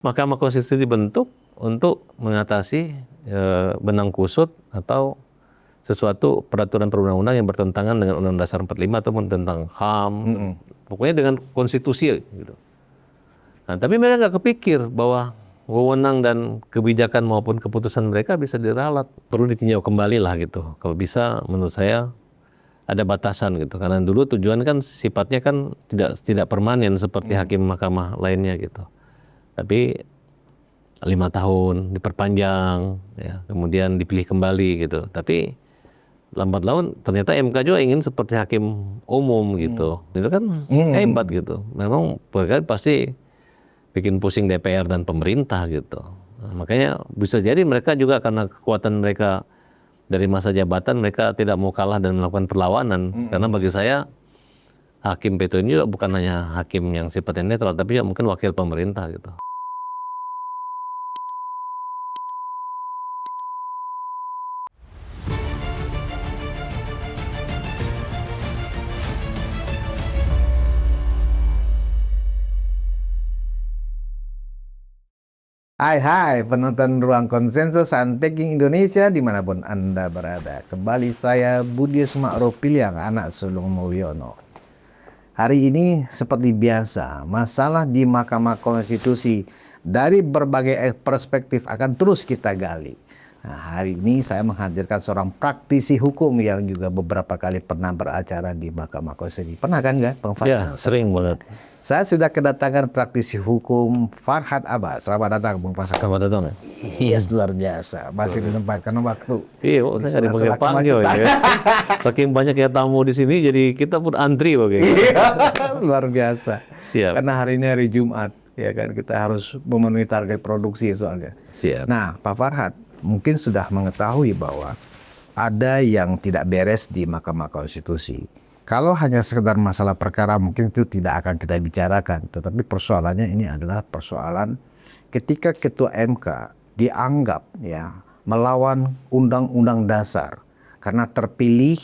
Mahkamah Konstitusi dibentuk untuk mengatasi benang kusut atau sesuatu peraturan perundang-undang yang bertentangan dengan Undang-Undang Dasar 45 ataupun tentang HAM, pokoknya dengan konstitusi gitu. Nah, tapi mereka nggak kepikir bahwa wewenang dan kebijakan maupun keputusan mereka bisa diralat. Perlu ditinjau kembali lah gitu. Kalau bisa menurut saya ada batasan gitu. Karena dulu tujuan kan sifatnya kan tidak permanen seperti hakim mahkamah lainnya gitu. Tapi 5 tahun diperpanjang, ya, kemudian dipilih kembali gitu. Tapi lambat laun ternyata MK juga ingin seperti hakim umum gitu. Itu kan hebat gitu. Memang mereka pasti bikin pusing DPR dan pemerintah gitu. Nah, makanya bisa jadi mereka juga karena kekuatan mereka dari masa jabatan mereka tidak mau kalah dan melakukan perlawanan. Karena bagi saya hakim PT ini juga bukan hanya hakim yang sifatnya netral, tapi juga mungkin wakil pemerintah gitu. Hai penonton Ruang Konsensus Unpacking Indonesia dimanapun Anda berada. Kembali saya Budi Smakro Piliang, anak sulung Mulyono. Hari ini seperti biasa, masalah di Mahkamah Konstitusi dari berbagai perspektif akan terus kita gali. Nah, hari ini saya menghadirkan seorang praktisi hukum yang juga beberapa kali pernah beracara di Mahkamah Konstitusi. Pernah kan nggak, Bang Farhad? Ya, sering banget. Saya sudah kedatangan praktisi hukum Farhad Abbas. Selamat datang, Bang Farhad. Selamat datang ya. Yes, luar biasa. Masih menyempatkan waktu. Iya, saya nggak dipanggil panggil ya. Saking banyak ya tamu di sini, jadi kita pun antri bagaimana. Luar biasa. Siap. Karena hari ini hari Jumat, ya kan kita harus memenuhi target produksi soalnya. Siap. Nah, Pak Farhad mungkin sudah mengetahui bahwa ada yang tidak beres di Mahkamah Konstitusi. Kalau hanya sekedar masalah perkara mungkin itu tidak akan kita bicarakan. Tetapi persoalannya ini adalah persoalan ketika Ketua MK dianggap ya melawan Undang-Undang Dasar karena terpilih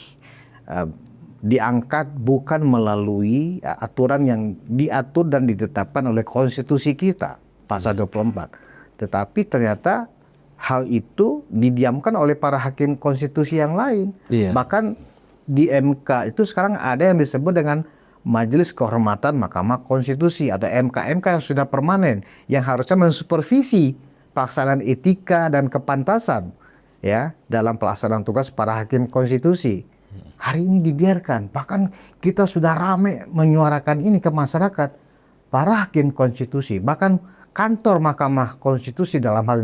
diangkat bukan melalui aturan yang diatur dan ditetapkan oleh konstitusi kita pasal 24. Tetapi ternyata hal itu didiamkan oleh para hakim konstitusi yang lain. Iya. Bahkan di MK itu sekarang ada yang disebut dengan Majelis Kehormatan Mahkamah Konstitusi atau MK-MK yang sudah permanen yang harusnya mensupervisi pelaksanaan etika dan kepantasan ya dalam pelaksanaan tugas para hakim konstitusi. Hari ini dibiarkan, bahkan kita sudah ramai menyuarakan ini ke masyarakat. Para hakim konstitusi, bahkan kantor Mahkamah Konstitusi dalam hal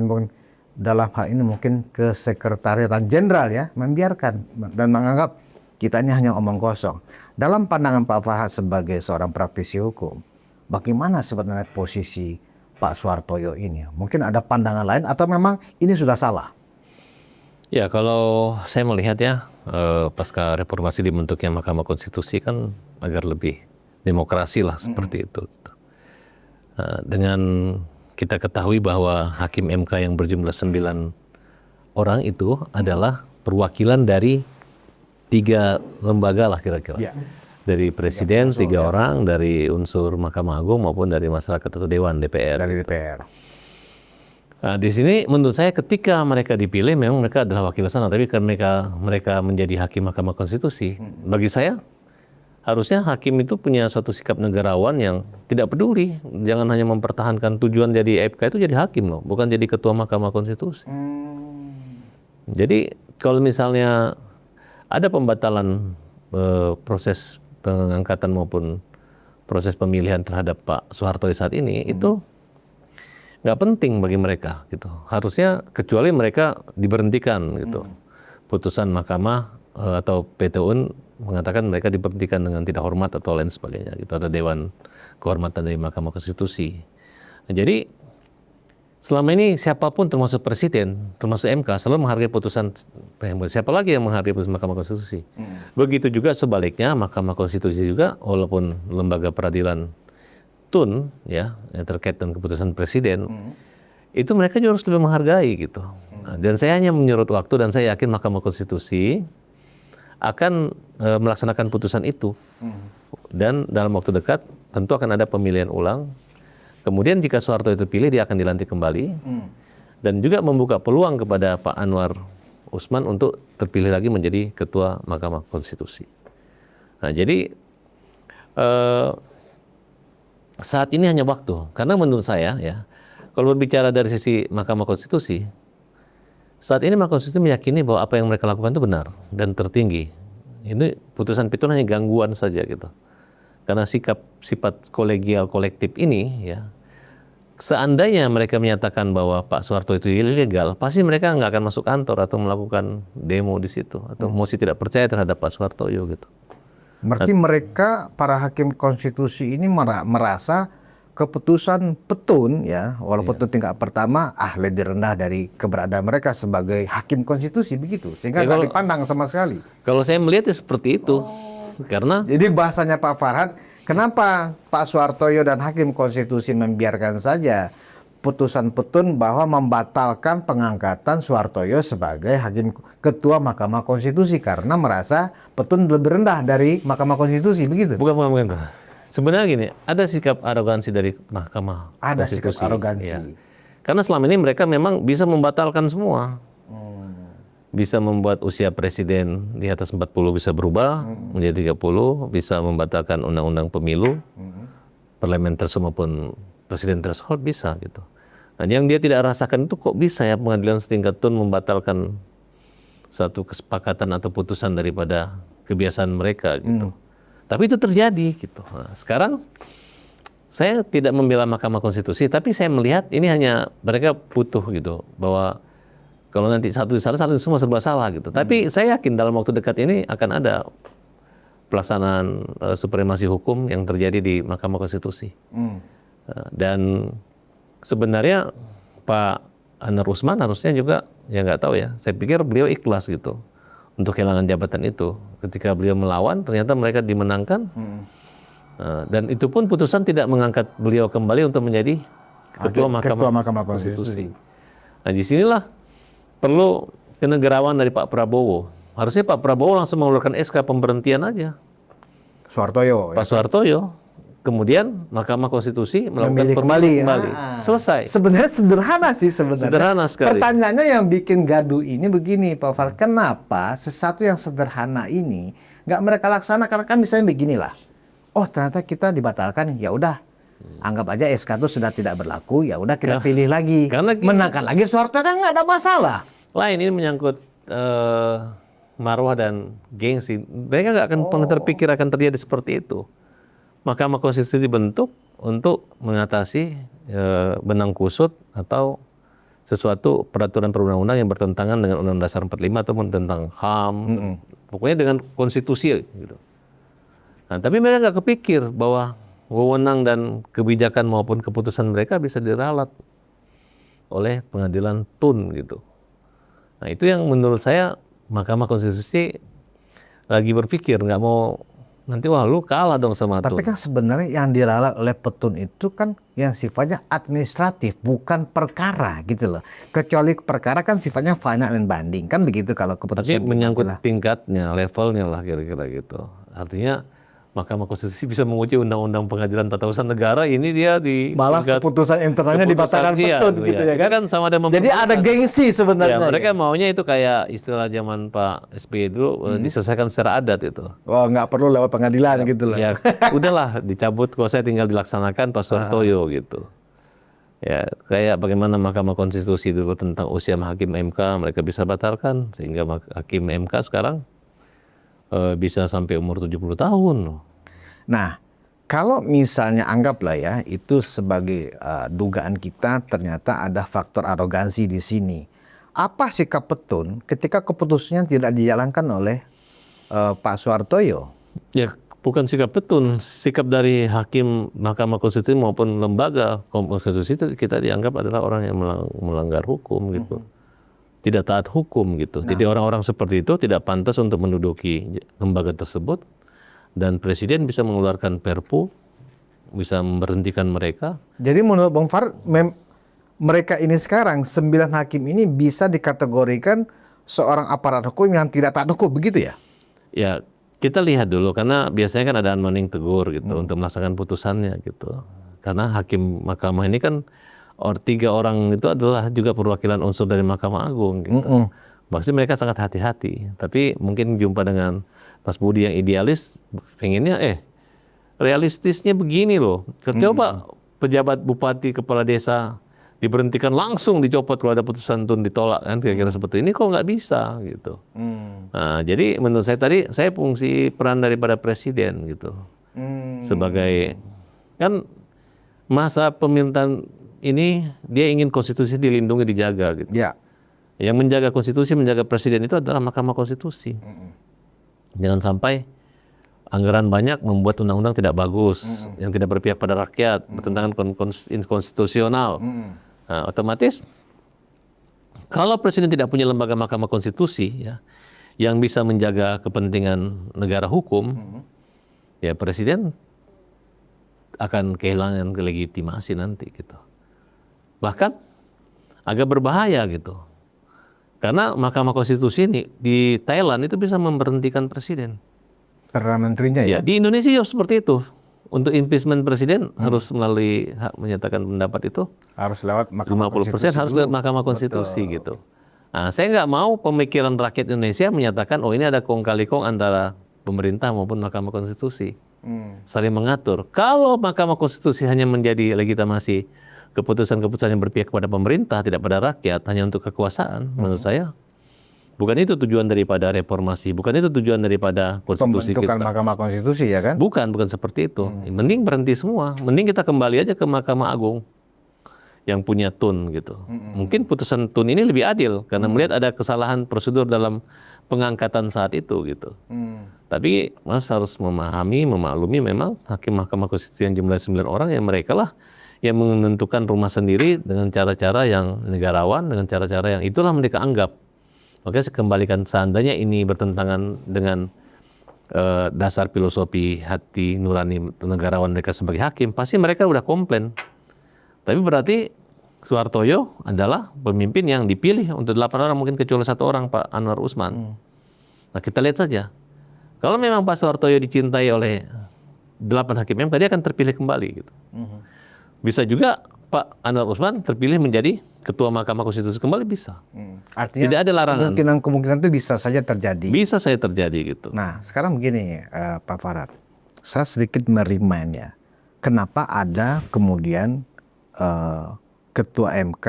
ini mungkin ke Sekretariatan Jenderal ya membiarkan dan menganggap kita ini hanya omong kosong. Dalam pandangan Pak Farhad sebagai seorang praktisi hukum, bagaimana sebenarnya posisi Pak Suhartoyo ini? Mungkin ada pandangan lain atau memang ini sudah salah? Ya, kalau saya melihat ya, pasca reformasi dibentuknya Mahkamah Konstitusi kan agar lebih demokrasi lah seperti itu. Dengan kita ketahui bahwa hakim MK yang berjumlah 9 orang itu adalah perwakilan dari 3 lembaga lah kira-kira. Ya. Dari presiden 3 orang, dari unsur Mahkamah Agung maupun dari masyarakat atau Dewan DPR. Dari DPR. Nah, di sini menurut saya ketika mereka dipilih memang mereka adalah wakil sana, tapi karena mereka menjadi hakim Mahkamah Konstitusi, bagi saya harusnya hakim itu punya suatu sikap negarawan yang tidak peduli, jangan hanya mempertahankan tujuan jadi MK itu jadi hakim loh, bukan jadi ketua Mahkamah Konstitusi. Jadi kalau misalnya ada pembatalan proses pengangkatan maupun proses pemilihan terhadap Pak Suhartoyo saat ini, itu nggak penting bagi mereka gitu. Harusnya kecuali mereka diberhentikan gitu. Putusan mahkamah atau PT UN mengatakan mereka diberhentikan dengan tidak hormat atau lain sebagainya gitu, atau Dewan Kehormatan dari Mahkamah Konstitusi. Nah, jadi selama ini siapapun termasuk presiden, termasuk MK selalu menghargai putusan. Siapa lagi yang menghargai putusan Mahkamah Konstitusi? Begitu juga sebaliknya Mahkamah Konstitusi juga, walaupun lembaga peradilan tun ya yang terkait dengan keputusan presiden, itu mereka juga harus lebih menghargai gitu. Nah, dan saya hanya menyurut waktu dan saya yakin Mahkamah Konstitusi akan melaksanakan putusan itu. Dan dalam waktu dekat tentu akan ada pemilihan ulang. Kemudian jika Soeharto itu pilih, dia akan dilantik kembali. Dan juga membuka peluang kepada Pak Anwar Usman untuk terpilih lagi menjadi Ketua Mahkamah Konstitusi. Nah, jadi saat ini hanya waktu. Karena menurut saya, ya, kalau berbicara dari sisi Mahkamah Konstitusi, saat ini Mahkamah Konstitusi meyakini bahwa apa yang mereka lakukan itu benar dan tertinggi. Ini putusan Petun hanya gangguan saja gitu. Karena sifat kolegial kolektif ini, ya, seandainya mereka menyatakan bahwa Pak Soeharto itu ilegal, pasti mereka nggak akan masuk kantor atau melakukan demo di situ atau mosi tidak percaya terhadap Pak Soeharto gitu. Berarti mereka para hakim konstitusi ini merasa keputusan Petun, ya, walaupun itu tingkat pertama, lebih rendah dari keberadaan mereka sebagai hakim konstitusi, begitu, sehingga nggak dipandang sama sekali. Kalau saya melihat ya seperti itu, karena jadi bahasanya Pak Farhad, kenapa Pak Soehartoyo dan hakim konstitusi membiarkan saja putusan Petun bahwa membatalkan pengangkatan Soehartoyo sebagai hakim ketua Mahkamah Konstitusi karena merasa Petun lebih rendah dari Mahkamah Konstitusi, begitu? Bukan. Sebenarnya gini, ada sikap arogansi dari Mahkamah Ada Konstitusi. sikap arogansi. Ya. Karena selama ini mereka memang bisa membatalkan semua. Bisa membuat usia presiden di atas 40 bisa berubah menjadi 30, bisa membatalkan undang-undang pemilu, parliamentary maupun presiden threshold bisa gitu. Nah, yang dia tidak rasakan itu kok bisa ya pengadilan setingkat tun membatalkan satu kesepakatan atau putusan daripada kebiasaan mereka gitu. Tapi itu terjadi gitu. Nah, sekarang saya tidak membela Mahkamah Konstitusi, tapi saya melihat ini hanya mereka butuh gitu bahwa kalau nanti satu salah satu semua serba salah gitu. Tapi saya yakin dalam waktu dekat ini akan ada pelaksanaan supremasi hukum yang terjadi di Mahkamah Konstitusi. Dan sebenarnya Pak Anwar Usman harusnya juga, ya nggak tahu ya, saya pikir beliau ikhlas gitu untuk kehilangan jabatan itu. Ketika beliau melawan, ternyata mereka dimenangkan. Dan itu pun putusan tidak mengangkat beliau kembali untuk menjadi Ketua Mahkamah Konstitusi. Nah, disinilah perlu kenegarawan dari Pak Prabowo. Harusnya Pak Prabowo langsung mengeluarkan SK pemberhentian aja. Soehartoyo. Pak Soehartoyo. Kemudian Mahkamah Konstitusi melakukan pemilihan kembali. Selesai. Sebenarnya sederhana sih sebenarnya. Sederhana sekali. Pertanyaannya yang bikin gaduh ini begini, Pak Far, kenapa sesuatu yang sederhana ini nggak mereka laksanakan? Karena kan misalnya beginilah. Oh, ternyata kita dibatalkan, ya udah. Anggap aja SK itu sudah tidak berlaku, ya udah kita pilih lagi. Karena menangkan lagi Soeharto kan nggak ada masalah. Lain ini menyangkut marwah dan gengsi. Mereka nggak akan pernah terpikir akan terjadi seperti itu. Mahkamah Konstitusi dibentuk untuk mengatasi benang kusut atau sesuatu peraturan perundang-undang yang bertentangan dengan Undang-Undang Dasar 45 ataupun tentang HAM, pokoknya dengan konstitusi gitu. Nah, tapi mereka nggak kepikir bahwa wewenang dan kebijakan maupun keputusan mereka bisa diralat oleh pengadilan tun gitu. Nah, itu yang menurut saya Mahkamah Konstitusi lagi berpikir, nggak mau nanti wah lu kalah dong sama tun. Tapi kan sebenarnya yang diralat oleh Petun itu kan yang sifatnya administratif, bukan perkara gitu loh. Kecuali perkara kan sifatnya final and binding, kan begitu kalau keputusan. Tapi menyangkut tingkatnya, levelnya lah kira-kira gitu. Artinya Mahkamah Konstitusi bisa menguji undang-undang pengadilan tata usaha negara, ini dia di malah keputusan internalnya dibatalkan Petun gitu ya kan. Kan sama ada jadi ada gengsi sebenarnya. Ya, mereka maunya itu kayak istilah zaman Pak SBY dulu diselesaikan secara adat itu. Wah, nggak perlu lewat pengadilan gitu loh. Ya udahlah dicabut, kok saya tinggal dilaksanakan Pak Soehartoyo gitu. Ya kayak bagaimana Mahkamah Konstitusi dulu tentang usia hakim MK mereka bisa batalkan sehingga hakim MK sekarang bisa sampai umur 70 tahun loh. Nah, kalau misalnya anggaplah ya itu sebagai dugaan kita ternyata ada faktor arogansi di sini. Apa sikap Petun ketika keputusannya tidak dijalankan oleh Pak Soehartoyo? Ya bukan sikap Petun, sikap dari hakim Mahkamah Konstitusi maupun lembaga konstitusi itu kita dianggap adalah orang yang melanggar hukum gitu. Tidak taat hukum gitu. Jadi orang-orang seperti itu tidak pantas untuk menduduki lembaga tersebut, dan presiden bisa mengeluarkan perpu, bisa memberhentikan mereka. Jadi menurut Bang Far, mereka ini sekarang 9 hakim ini bisa dikategorikan seorang aparat hukum yang tidak taat hukum, begitu ya? Ya kita lihat dulu, karena biasanya kan ada unbanding tegur gitu untuk melaksanakan putusannya gitu. karena hakim mahkamah ini kan 3 orang itu adalah juga perwakilan unsur dari Mahkamah Agung gitu. Maksudnya mereka sangat hati-hati, tapi mungkin jumpa dengan Mas Budi yang idealis, pengennya realistisnya begini loh. Coba pejabat bupati kepala desa diberhentikan langsung dicopot kalau ada putusan tun ditolak kan kira-kira seperti ini kok nggak bisa gitu. Nah, jadi menurut saya tadi saya fungsi peran daripada presiden gitu sebagai kan masa pemerintahan ini dia ingin konstitusi dilindungi dijaga gitu. Ya. Yang menjaga konstitusi menjaga presiden itu adalah Mahkamah Konstitusi. Jangan sampai anggaran banyak membuat undang-undang tidak bagus, yang tidak berpihak pada rakyat, bertentangan konstitusional. Nah, otomatis kalau presiden tidak punya lembaga Mahkamah Konstitusi ya, yang bisa menjaga kepentingan negara hukum, ya presiden akan kehilangan legitimasi nanti gitu. Bahkan agak berbahaya gitu. Karena Mahkamah Konstitusi ini di Thailand itu bisa memberhentikan presiden. Perdana menterinya ya. Di Indonesia ya seperti itu. Untuk impeachment presiden harus melalui hak menyatakan pendapat itu Harus lewat Mahkamah 50% harus lewat Mahkamah Konstitusi gitu. Nah, saya nggak mau pemikiran rakyat Indonesia menyatakan oh ini ada kong kali kong antara pemerintah maupun Mahkamah Konstitusi. Saling mengatur. Kalau Mahkamah Konstitusi hanya menjadi legitimasi keputusan-keputusan yang berpihak kepada pemerintah, tidak pada rakyat, hanya untuk kekuasaan, menurut saya bukan itu tujuan daripada reformasi, bukan itu tujuan daripada konstitusi Pembentukan kita. Mahkamah Konstitusi ya kan? Bukan seperti itu. Mending berhenti semua. Mending kita kembali aja ke Mahkamah Agung yang punya tun gitu. Mungkin putusan tun ini lebih adil karena melihat ada kesalahan prosedur dalam pengangkatan saat itu gitu. Tapi Mas harus memahami, memaklumi memang hakim Mahkamah Konstitusi yang jumlah 9 orang yang mereka lah yang menentukan rumah sendiri dengan cara-cara yang negarawan, dengan cara-cara yang itulah mereka anggap. Makanya saya kembalikan seandainya ini bertentangan dengan dasar filosofi hati nurani negarawan mereka sebagai hakim, pasti mereka udah komplain. Tapi berarti Soehartojo adalah pemimpin yang dipilih untuk 8 orang, mungkin kecuali 1 orang, Pak Anwar Usman. Nah kita lihat saja, kalau memang Pak Soehartojo dicintai oleh 8 hakim MK, dia akan terpilih kembali gitu. Bisa juga Pak Anwar Usman terpilih menjadi Ketua Mahkamah Konstitusi kembali, bisa. Artinya tidak ada larangan. Kemungkinan itu bisa saja terjadi. Bisa saja terjadi gitu. Nah, sekarang begini Pak Farad. Saya sedikit merimain ya. Kenapa ada kemudian Ketua MK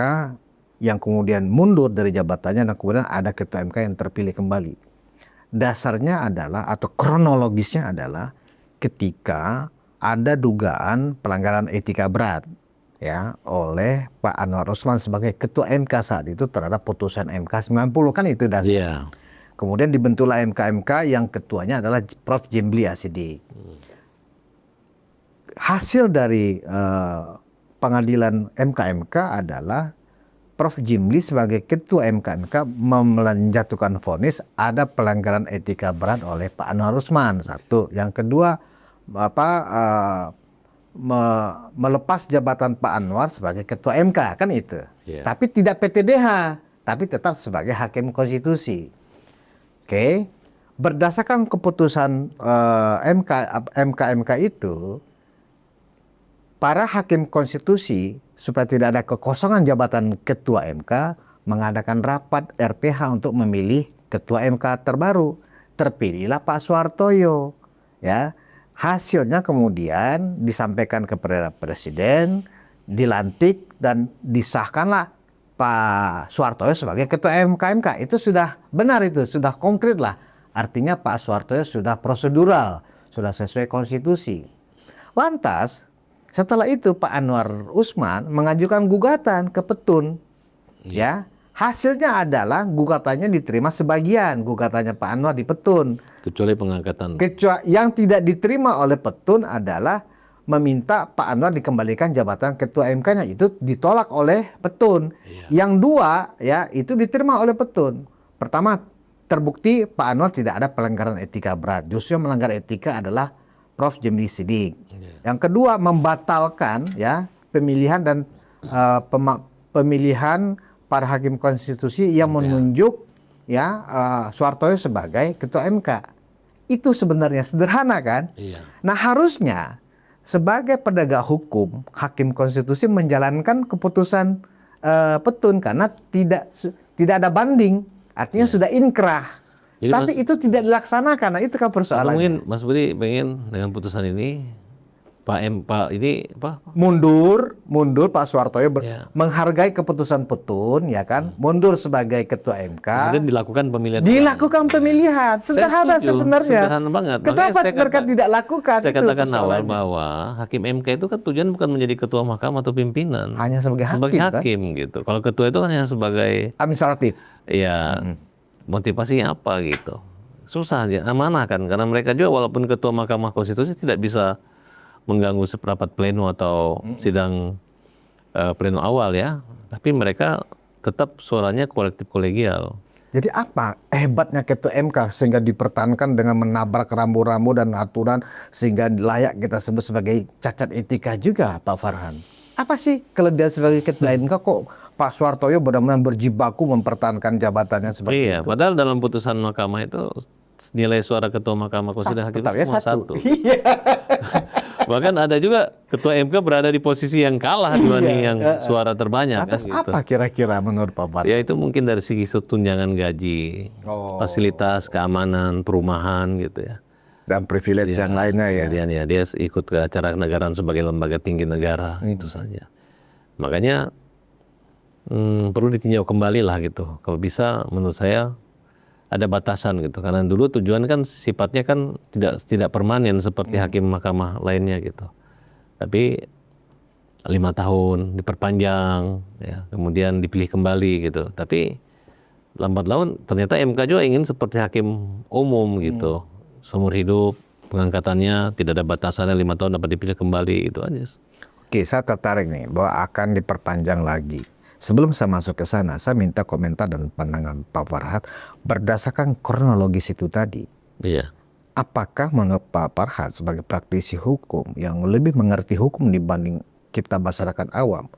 yang kemudian mundur dari jabatannya dan kemudian ada Ketua MK yang terpilih kembali. Dasarnya adalah atau kronologisnya adalah ketika ada dugaan pelanggaran etika berat ya oleh Pak Anwar Usman sebagai Ketua MK saat itu terhadap putusan MK 90 kan itu dasar. Iya. Kemudian dibentuklah MK-MK yang ketuanya adalah Prof. Jimli Asidik. Hasil dari pengadilan MK-MK adalah Prof. Jimli sebagai Ketua MK-MK menjatuhkan vonis ada pelanggaran etika berat oleh Pak Anwar Usman. Satu. Yang kedua, melepas jabatan Pak Anwar sebagai Ketua MK, kan itu. Yeah. Tapi tidak PTDH, tapi tetap sebagai Hakim Konstitusi. Oke. Berdasarkan keputusan MK itu, para Hakim Konstitusi supaya tidak ada kekosongan jabatan Ketua MK mengadakan rapat RPH untuk memilih Ketua MK terbaru. Terpilihlah Pak Soehartojo, ya. Hasilnya kemudian disampaikan kepada Presiden, dilantik dan disahkanlah Pak Soehartojo sebagai Ketua MK. Itu sudah benar, itu sudah konkret lah. Artinya Pak Soehartojo sudah prosedural, sudah sesuai konstitusi. Lantas setelah itu Pak Anwar Usman mengajukan gugatan ke Petun, ya. Hasilnya adalah gugatannya diterima sebagian, gugatannya Pak Anwar di Petun. Kecuali pengangkatan. Yang tidak diterima oleh Petun adalah meminta Pak Anwar dikembalikan jabatan Ketua MK-nya, itu ditolak oleh Petun. Yang dua ya itu diterima oleh Petun. Pertama, terbukti Pak Anwar tidak ada pelanggaran etika berat. Justru yang melanggar etika adalah Prof. Jimli Asidik. Yang kedua, membatalkan ya pemilihan dan pemilihan para hakim konstitusi yang menunjuk ya Soehartojo sebagai Ketua MK. Itu sebenarnya sederhana kan? Iya. Nah harusnya sebagai penegak hukum, hakim konstitusi menjalankan keputusan petun karena tidak ada banding, artinya sudah inkrah. Jadi Tapi itu tidak dilaksanakan, nah itu kan atau persoalannya. mungkin Mas Budi pengen dengan putusan ini Pak ini apa? Mundur Pak Soehartoyo Ya. menghargai keputusan petun, ya kan, mundur sebagai ketua MK, Kemudian dilakukan pemilihan. dilakukan pemilihan. Sederhana setuju, sebenarnya. sederhana banget. Kenapa Makanya saya mereka tidak lakukan? Saya Itu katakan awal persoalannya. bahwa hakim MK itu kan tujuan bukan menjadi ketua mahkamah atau pimpinan. Hanya sebagai hakim, Sebagai kan? hakim gitu. Kalau ketua itu kan hanya sebagai Administratif. ya motivasinya apa gitu. Susah aja, amanah kan. Karena mereka juga walaupun ketua Mahkamah Konstitusi tidak bisa mengganggu seprapat pleno atau sidang pleno awal ya. Tapi mereka tetap suaranya kolektif kolegial. Jadi apa hebatnya ketua MK sehingga dipertahankan dengan menabrak rambu-rambu dan aturan sehingga layak kita sebut sebagai cacat etika juga, Pak Farhan? Apa sih kelebihan sebagai ketua MK kok Pak Soehartoyo benar-benar berjibaku mempertahankan jabatannya seperti Iya, padahal dalam putusan mahkamah itu nilai suara ketua Mahkamah Konstitusi dan hakim tetap ya semua satu. satu. Bahkan ada juga ketua MK berada di posisi yang kalah dibanding yang suara terbanyak kan Atas gitu. apa kira-kira menurut Pak Farhan? Ya itu mungkin dari segi tunjangan gaji, fasilitas keamanan, perumahan gitu ya. Dan privilege yang lainnya ya. Kemudian ya dia ikut ke acara kenegaraan sebagai lembaga tinggi negara itu saja. Makanya perlu ditinjau kembali lah gitu. Kalau bisa menurut saya ada batasan gitu. Karena dulu tujuan kan sifatnya kan tidak permanen seperti hakim mahkamah lainnya gitu. Tapi 5 tahun diperpanjang, ya, kemudian dipilih kembali gitu. Tapi lambat laun ternyata MK juga ingin seperti hakim umum gitu, seumur hidup pengangkatannya tidak ada batasannya 5 tahun dapat dipilih kembali itu aja. Oke, saya tertarik nih bahwa akan diperpanjang lagi. Sebelum saya masuk ke sana, saya minta komentar dan pandangan Pak Farhan berdasarkan kronologis itu tadi. Iya. Apakah menurut Pak Farhan sebagai praktisi hukum yang lebih mengerti hukum dibanding kita masyarakat awam,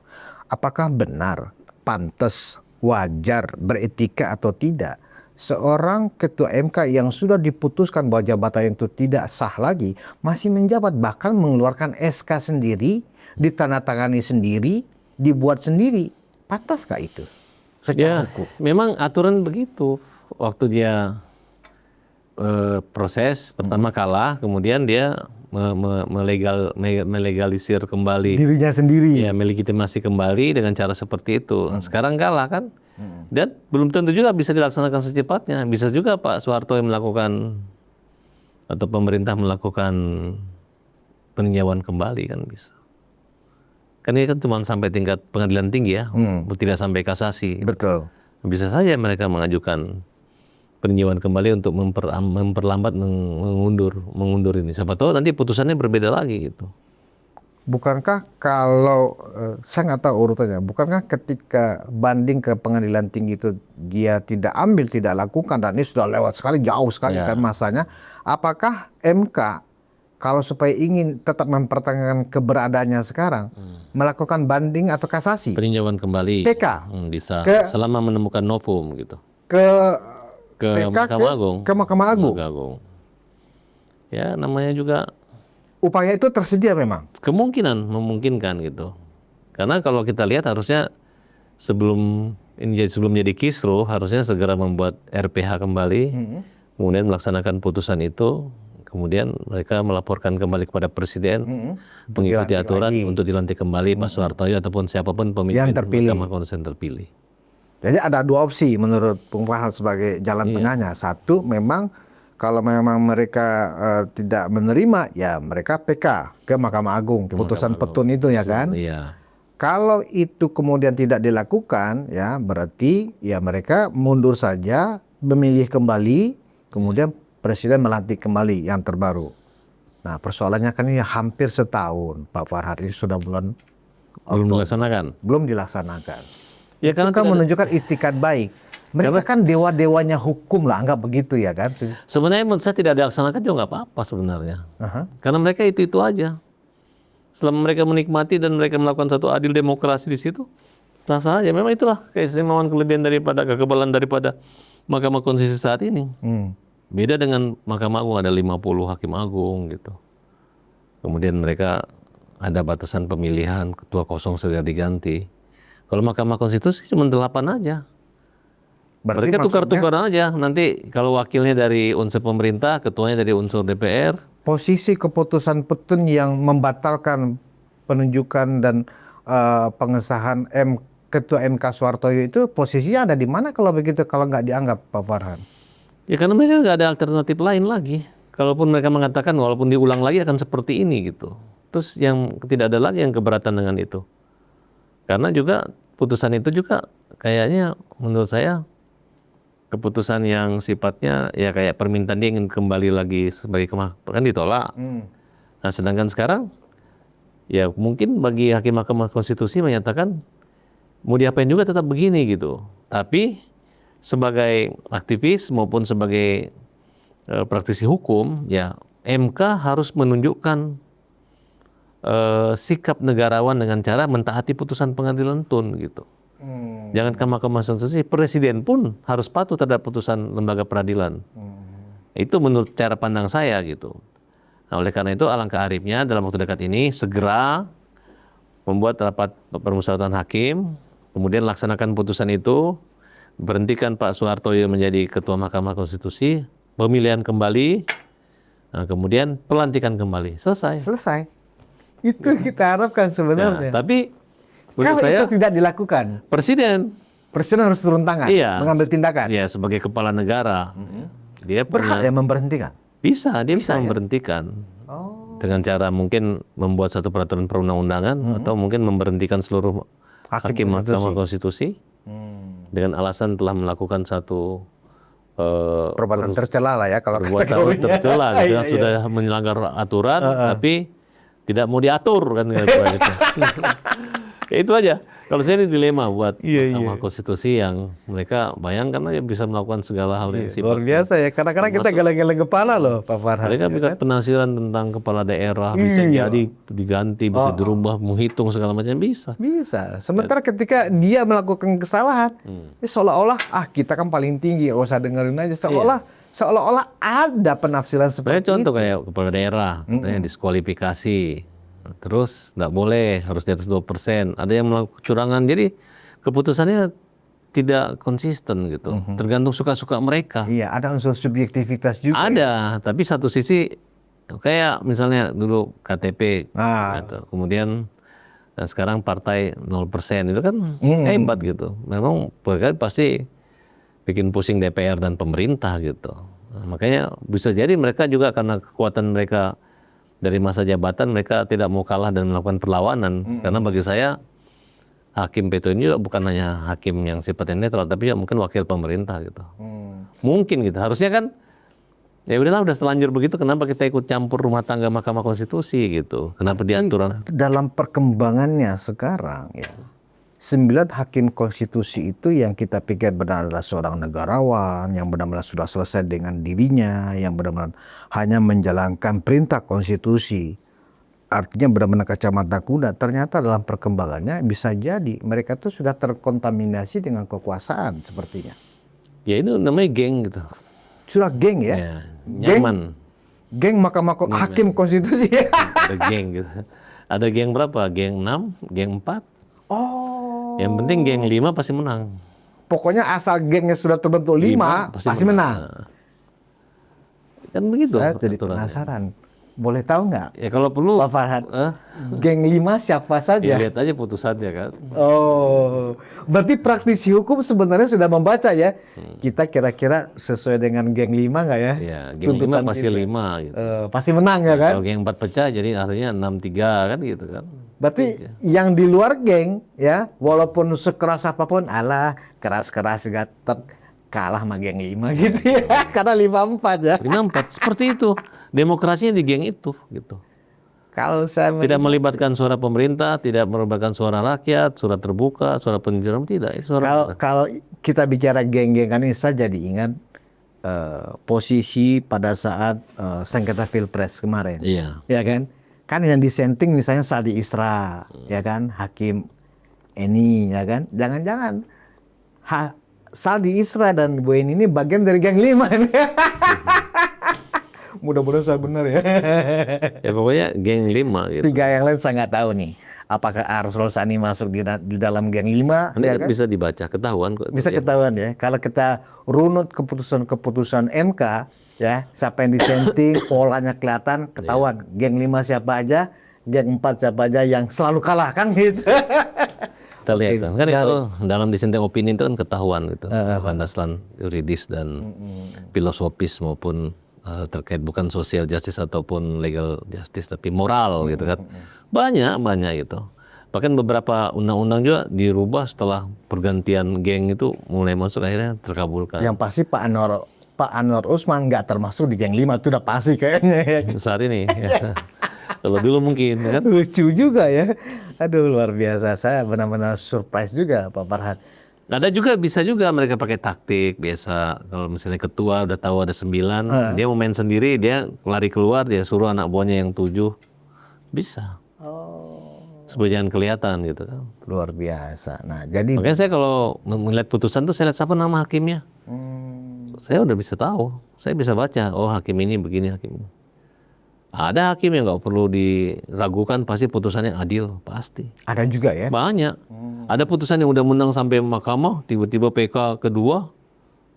apakah benar, pantas, wajar, beretika atau tidak seorang ketua MK yang sudah diputuskan bahwa jabatan itu tidak sah lagi masih menjabat, bahkan mengeluarkan SK sendiri, ditandatangani sendiri, dibuat sendiri? Pantaskah itu secara hukum? Memang aturan begitu. Waktu dia proses pertama kalah, kemudian dia melegalisir kembali Dirinya sendiri. ya, melegitimasi kembali dengan cara seperti itu. Sekarang kalah kan, dan belum tentu juga bisa dilaksanakan secepatnya. Bisa juga Pak Soeharto yang melakukan atau pemerintah melakukan peninjauan kembali kan bisa. Kan ini kan cuma sampai tingkat pengadilan tinggi ya, tidak sampai kasasi. Betul. Bisa saja mereka mengajukan peninjauan kembali untuk memperlambat mengundur ini. Siapa tahu nanti putusannya berbeda lagi gitu. Bukankah kalau saya nggak tahu urutannya, bukankah ketika banding ke pengadilan tinggi itu dia tidak ambil, tidak lakukan, dan ini sudah lewat sekali, jauh sekali kan masanya, apakah MK kalau supaya ingin tetap mempertahankan keberadaannya sekarang melakukan banding atau kasasi? Peninjauan kembali. PK. Bisa Ke- selama menemukan novum gitu. Ke Ke PK Mahkamah Agung. ke Mahkamah Agung. Mahkamah Agung. Ya namanya juga Upaya itu tersedia memang. kemungkinan memungkinkan gitu. Karena kalau kita lihat harusnya sebelum jadi kisruh harusnya segera membuat RPH kembali, kemudian melaksanakan putusan itu, kemudian mereka melaporkan kembali kepada Presiden, mengikuti dilantik aturan lagi. untuk dilantik kembali Pak Soeharto ataupun siapapun pemimpin Yang terpilih. Mahkamah Konstitusi yang terpilih. Jadi ada dua opsi menurut Bung Farhan sebagai jalan tengahnya. Satu, memang kalau memang mereka tidak menerima, ya mereka PK ke Mahkamah Agung, putusan petun itu ya kan. Iya. Kalau itu kemudian tidak dilakukan, ya berarti ya mereka mundur saja, memilih kembali, kemudian Presiden melantik kembali yang terbaru. Nah persoalannya kan ini hampir setahun, Pak Farhan, ini sudah Belum dilaksanakan. belum dilaksanakan. Ya Itu karena kan tidak ada- menunjukkan itikat baik. Mereka kan dewa-dewanya hukum lah, anggap begitu ya kan. sebenarnya menurut saya tidak dilaksanakan juga nggak apa-apa sebenarnya. Aha. Karena mereka itu aja. Selama mereka menikmati dan mereka melakukan satu adil demokrasi di situ, sah aja. Memang itulah keistimewaan kelebihan daripada kekebalan daripada Mahkamah Konstitusi saat ini. Beda dengan Mahkamah Agung, ada 50 hakim agung gitu. Kemudian mereka ada batasan pemilihan, ketua kosong sudah diganti. Kalau Mahkamah Konstitusi cuma 8 aja. Berarti Mereka maksudnya tukar-tukaran aja. Nanti kalau wakilnya dari unsur pemerintah, ketuanya dari unsur DPR. posisi keputusan petun yang membatalkan penunjukan dan pengesahan Ketua MK Soehartoyo itu posisinya ada di mana kalau begitu, kalau nggak dianggap Pak Farhan? Ya karena mereka nggak ada alternatif lain lagi. Kalaupun mereka mengatakan walaupun diulang lagi akan seperti ini gitu. Terus yang tidak ada lagi yang keberatan dengan itu. Karena juga putusan itu juga kayaknya menurut saya keputusan yang sifatnya ya kayak permintaan dia ingin kembali lagi sebagai kan ditolak. Nah sedangkan sekarang ya mungkin bagi hakim Mahkamah Konstitusi menyatakan mau diapain juga tetap begini gitu. Tapi sebagai aktivis maupun sebagai praktisi hukum ya MK harus menunjukkan sikap negarawan dengan cara mentaati putusan pengadilan tun gitu. Jangan ke Mahkamah Konstitusi, presiden pun harus patuh terhadap putusan lembaga peradilan. Itu menurut cara pandang saya gitu. Nah, oleh karena itu alangkah arifnya dalam waktu dekat ini segera membuat rapat permusyawaratan hakim, kemudian laksanakan putusan itu, berhentikan Pak Soehartoyo menjadi Ketua Mahkamah Konstitusi, pemilihan kembali, nah, kemudian pelantikan kembali, selesai. Itu kita harapkan sebenarnya. Ya, tapi menurut Kalau saya itu tidak dilakukan, presiden harus turun tangan, mengambil tindakan. Ya sebagai kepala negara, dia Berhak ya memberhentikan. dia bisa memberhentikan dengan cara mungkin membuat satu peraturan perundang-undangan atau mungkin memberhentikan seluruh hakim Mahkamah Konstitusi dengan alasan telah melakukan satu Perbuatan tercela lah ya kalau perbuatan tercela gitu, sudah melanggar aturan tapi tidak mau diatur kan gitu. Ya itu aja. Kalau saya ini dilema buat Mahkamah Konstitusi yang mereka bayangkan aja bisa melakukan segala hal yang luar biasa ya. Kadang-kadang kita geleng-geleng kepala loh Pak Farhan. mereka bisa penafsiran tentang kepala daerah bisa jadi diganti, bisa dirubah, menghitung segala macam bisa. Bisa. Sementara ketika dia melakukan kesalahan, seolah-olah kita kan paling tinggi, nggak usah dengerin aja. Seolah-olah ada penafsiran seperti Contoh itu. kayak kepala daerah, katanya diskualifikasi. Terus nggak boleh, harus di atas 2%. Ada yang melakukan kecurangan, jadi keputusannya tidak konsisten gitu. Tergantung suka-suka mereka. Iya, ada unsur subjektivitas juga. Ada, tapi satu sisi kayak misalnya dulu KTP, gitu. Kemudian sekarang partai 0%, itu kan hebat gitu. Memang pasti bikin pusing DPR dan pemerintah gitu. Nah, makanya bisa jadi mereka juga karena kekuatan mereka dari masa jabatan, mereka tidak mau kalah dan melakukan perlawanan. Karena bagi saya hakim PT ini juga bukan hanya hakim yang sifatnya netral, tapi juga mungkin wakil pemerintah gitu. Mungkin gitu. Harusnya kan ya udahlah, udah selanjur begitu, kenapa kita ikut campur rumah tangga Mahkamah Konstitusi gitu? Kenapa diaturan? Dalam perkembangannya sekarang ya, 9 hakim konstitusi itu yang kita pikir benar adalah seorang negarawan, yang benar-benar sudah selesai dengan dirinya, yang benar-benar hanya menjalankan perintah konstitusi, artinya benar-benar kacamata kuda. Ternyata dalam perkembangannya bisa jadi mereka tuh sudah terkontaminasi dengan kekuasaan sepertinya. Ya itu namanya geng gitu. Sudah geng ya? Ya, nyaman. Geng hakim konstitusi. Ada geng gitu. Ada geng berapa? Geng 6, geng 4. Yang penting geng 5 pasti menang. Pokoknya asal gengnya sudah terbentuk 5 pasti menang. Kan begitu. Saya jadi penasaran. Boleh tahu nggak? Ya kalau perlu Pak Farhan, geng 5 siapa saja? ya lihat aja putusannya kan. Oh, berarti praktisi hukum sebenarnya sudah membaca ya. Kita kira-kira sesuai dengan geng 5 nggak ya? Ya, geng 5 pasti 5 gitu. Pasti menang ya kan? Kalau geng 4 pecah jadi artinya 6-3 kan gitu kan. Berarti yang di luar geng ya, walaupun sekeras apapun, alah keras-keras tetap kalah sama geng 5 gitu ya. Karena 5-4 ya. 5-4 seperti itu. Demokrasinya di geng itu gitu. Kalau saya Tidak melibatkan suara pemerintah, tidak melibatkan suara rakyat, suara terbuka, suara penjelasan tidak. Kalau kita bicara geng-gengan ini, saya jadi ingat posisi pada saat sengketa Pilpres kemarin. Iya. Ya kan? Kan yang disenting misalnya Saldi Isra, ya kan? Hakim Eni, ya kan? Jangan-jangan Saldi Isra dan Bu Eni ini bagian dari geng 5 ini. Mudah-mudahan saya benar ya. Ya pokoknya geng 5 gitu. 3 yang lain saya nggak tahu nih. Apakah Arsul Sani masuk di dalam geng 5? Nanti Ya kan kan? bisa dibaca, ketahuan kok. Bisa Ya. ketahuan ya. Kalau kita runut keputusan-keputusan MK, ya siapa yang disenting, polanya kelihatan, ketahuan. Geng 5 siapa aja, geng 4 siapa aja yang selalu kalah kan gitu. Kita lihat Oke, kan itu menarik. dalam dissenting opini itu kan ketahuan gitu. Landasan yuridis dan filosofis maupun terkait bukan social justice ataupun legal justice tapi moral gitu kan. Banyak gitu. Bahkan beberapa undang-undang juga dirubah setelah pergantian geng itu mulai masuk akhirnya terkabulkan. Yang pasti Pak Anwar Usman nggak termasuk di geng 5 itu udah pasti kayaknya ya. Saat ini ya. Kalau dulu mungkin kan. Lucu juga ya. Aduh luar biasa, saya benar-benar surprise juga Pak Farhad. Ada juga bisa juga mereka pakai taktik biasa. Kalau misalnya ketua udah tahu ada 9, dia mau main sendiri, dia lari keluar, dia suruh anak buahnya yang 7. Bisa. Supaya jangan kelihatan gitu kan. Luar biasa. Nah jadi Makanya saya kalau melihat putusan tuh saya lihat siapa nama hakimnya. Saya udah bisa tahu. Saya bisa baca, oh hakim ini begini, hakim ini. Ada hakim yang nggak perlu diragukan, pasti putusannya adil, pasti. ada juga ya. Banyak. Ada putusan yang udah menang sampai mahkamah, tiba-tiba PK kedua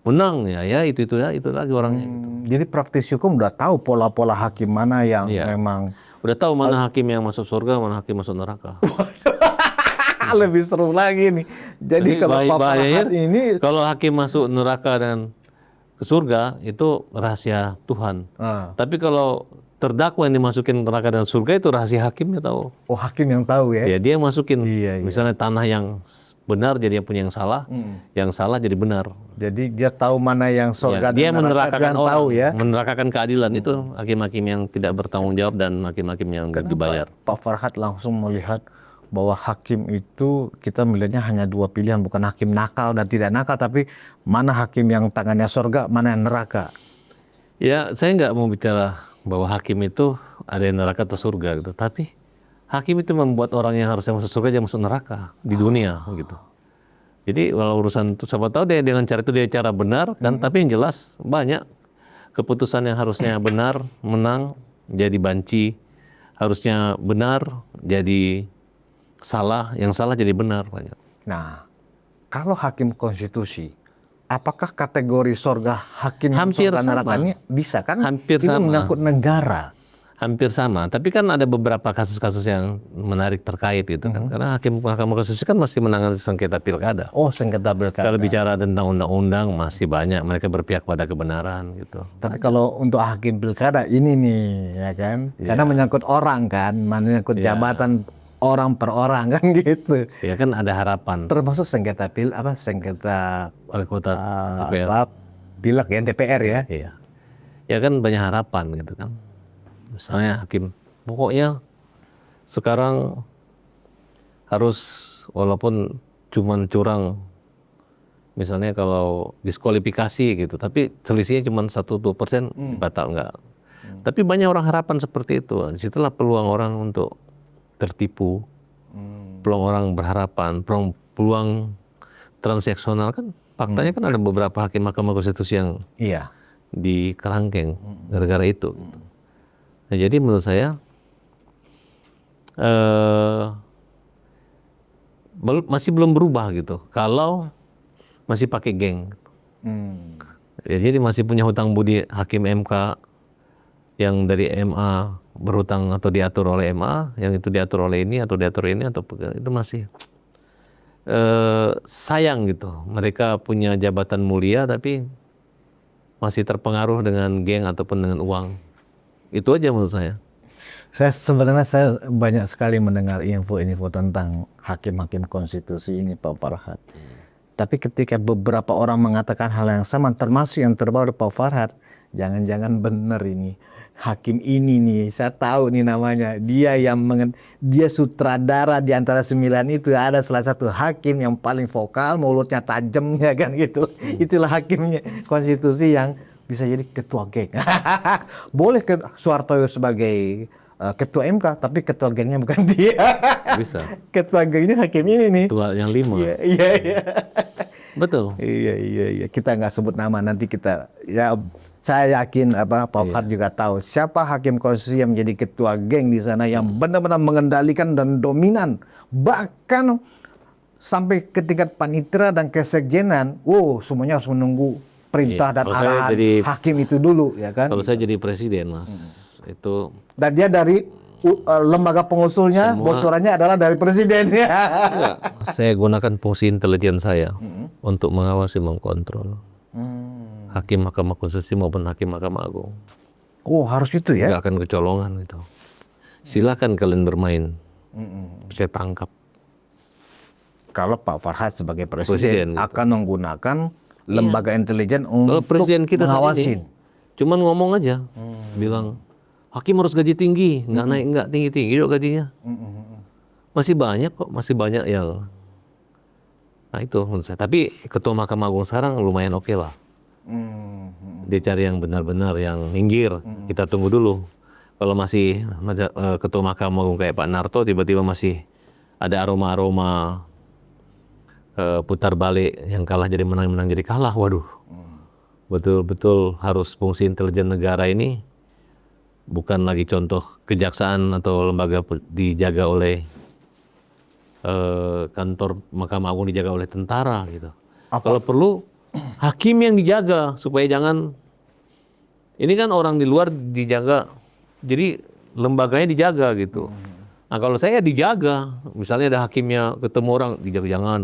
menang ya itu lagi orangnya. Gitu. Jadi praktisi hukum udah tahu pola-pola hakim mana yang Iya. memang Udah tahu mana hakim yang masuk surga, mana hakim masuk neraka. lebih seru lagi nih. Jadi kalau Pak bahayanya, Farhad ini kalau hakim masuk neraka dan ke surga itu rahasia Tuhan. Tapi kalau terdakwa yang dimasukin neraka dan surga itu rahasia hakimnya tahu. oh hakim yang tahu ya. Ya dia masukin. Iya. Misalnya tanah yang benar jadi yang punya yang salah, yang salah jadi benar. Jadi dia tahu mana yang surga Ya, dia dan neraka, menerakakan dia orang, tahu ya. menerakakan keadilan itu hakim-hakim yang tidak bertanggung jawab dan hakim-hakim yang nggak dibayar. Pak Farhad langsung melihat bahwa hakim itu kita melihatnya hanya 2 pilihan, bukan hakim nakal dan tidak nakal, tapi mana hakim yang tangannya surga, mana yang neraka. Ya, saya nggak mau bicara bahwa hakim itu ada yang neraka atau surga gitu, tapi hakim itu membuat orang yang harusnya masuk surga jadi masuk neraka di dunia gitu. Jadi kalau urusan itu siapa tahu dia dengan cara itu dia cara benar kan, tapi yang jelas banyak keputusan yang harusnya benar menang jadi banci, harusnya benar jadi salah, yang salah jadi benar banyak. Nah, kalau hakim konstitusi, apakah kategori surga hakim Hampir surga sama. nerakanya bisa kan? Hampir ini sama. menyangkut negara. Hampir sama, tapi kan ada beberapa kasus-kasus yang menarik terkait gitu kan. Karena hakim Mahkamah Konstitusi kan masih menangani sengketa pilkada. Oh, sengketa pilkada. Kalau bicara tentang undang-undang masih banyak mereka berpihak pada kebenaran gitu. Tapi kalau untuk hakim pilkada ini nih, ya kan? Karena menyangkut orang kan, menyangkut jabatan orang per orang kan gitu. Ya kan ada harapan. Termasuk sengketa sengketa Wali kota DPR. pilek ya DPR ya. Iya. Ya kan banyak harapan gitu kan. Misalnya hakim, pokoknya sekarang harus walaupun cuman curang, misalnya kalau diskualifikasi gitu, tapi selisihnya cuma 1-2% batal enggak. Tapi banyak orang harapan seperti itu. Disitulah peluang orang untuk tertipu, peluang orang berharapan, peluang transaksional kan. Faktanya kan ada beberapa hakim Mahkamah Konstitusi yang Iya. di kerangkeng gara-gara itu. Nah, jadi menurut saya masih belum berubah gitu. Kalau masih pakai geng. Ya, jadi masih punya hutang budi hakim MK yang dari MA berhutang atau diatur oleh MA, yang itu diatur oleh ini atau diatur ini atau itu masih sayang gitu. Mereka punya jabatan mulia tapi masih terpengaruh dengan geng ataupun dengan uang. Itu aja menurut saya. Sebenarnya saya banyak sekali mendengar info-info tentang hakim-hakim konstitusi ini Pak Farhad. Tapi ketika beberapa orang mengatakan hal yang sama, termasuk yang terbaru Pak Farhad, jangan-jangan benar ini. Hakim ini nih, saya tahu nih namanya. Dia sutradara di antara 9 itu. Ada salah satu hakim yang paling vokal, mulutnya tajam ya kan gitu. Itulah hakimnya konstitusi yang bisa jadi ketua geng. Boleh ke Suhartoyo sebagai ketua MK, tapi ketua gengnya bukan dia. Bisa. Ketua gengnya hakim ini nih. Ketua yang 5. Iya. Betul. Iya. Kita nggak sebut nama, nanti kita ya Saya yakin Pak Fuad juga tahu siapa hakim konstitusi yang menjadi ketua geng di sana yang benar-benar mengendalikan dan dominan, bahkan sampai ke tingkat panitera dan kesekjenan. Wow, semuanya harus menunggu perintah dan Kalau saya arahan hakim itu dulu, ya kan? Kalau saya jadi presiden, Mas, itu Dan dia dari lembaga pengusulnya, bocorannya adalah dari presiden. enggak, saya gunakan fungsi intelijen saya untuk mengawasi, mengkontrol hakim Mahkamah Konstitusi maupun hakim Mahkamah Agung. Oh, harus itu ya? Nggak akan kecolongan gitu. Silakan kalian bermain, saya tangkap. Kalau Pak Farhad sebagai Presiden, presiden gitu. akan menggunakan lembaga intelijen Kalau untuk presiden kita saat mengawasin. ini, cuman ngomong aja, bilang hakim harus gaji tinggi, nggak naik, nggak tinggi juga gajinya. Masih banyak kok, masih banyak yang, nah itu menurut saya. Tapi ketua Mahkamah Agung sekarang lumayan oke lah. Dia cari yang benar-benar yang minggir. Kita tunggu dulu. Kalau masih ketua Mahkamah Agung kayak Pak Narto tiba-tiba masih ada aroma-aroma putar balik, yang kalah jadi menang, menang jadi kalah. Waduh, betul-betul harus fungsi intelijen negara ini bukan lagi contoh kejaksaan atau lembaga dijaga oleh kantor Mahkamah Agung dijaga oleh tentara gitu. Kalau perlu hakim yang dijaga supaya jangan, ini kan orang di luar dijaga, jadi lembaganya dijaga gitu. Nah kalau saya dijaga, misalnya ada hakimnya ketemu orang dijaga, jangan.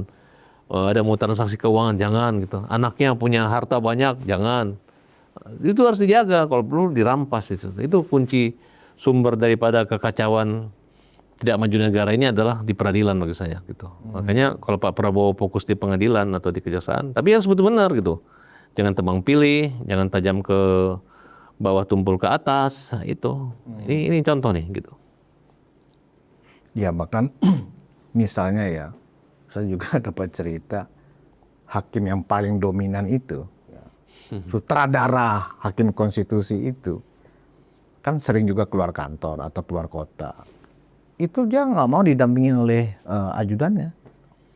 Ada mau transaksi keuangan, jangan gitu. Anaknya punya harta banyak, jangan. Itu harus dijaga, kalau perlu dirampas. Itu kunci sumber daripada kekacauan tidak maju negara ini adalah di peradilan bagi saya gitu. Makanya kalau Pak Prabowo fokus di pengadilan atau di kejaksaan, tapi harus betul-benar gitu. Jangan tebang pilih, jangan tajam ke bawah tumpul ke atas, itu. Ini contoh nih gitu. Ya bahkan misalnya ya, saya juga dapat cerita hakim yang paling dominan itu, sutradara hakim konstitusi itu, kan sering juga keluar kantor atau keluar kota. Itu dia nggak mau didampingi oleh ajudannya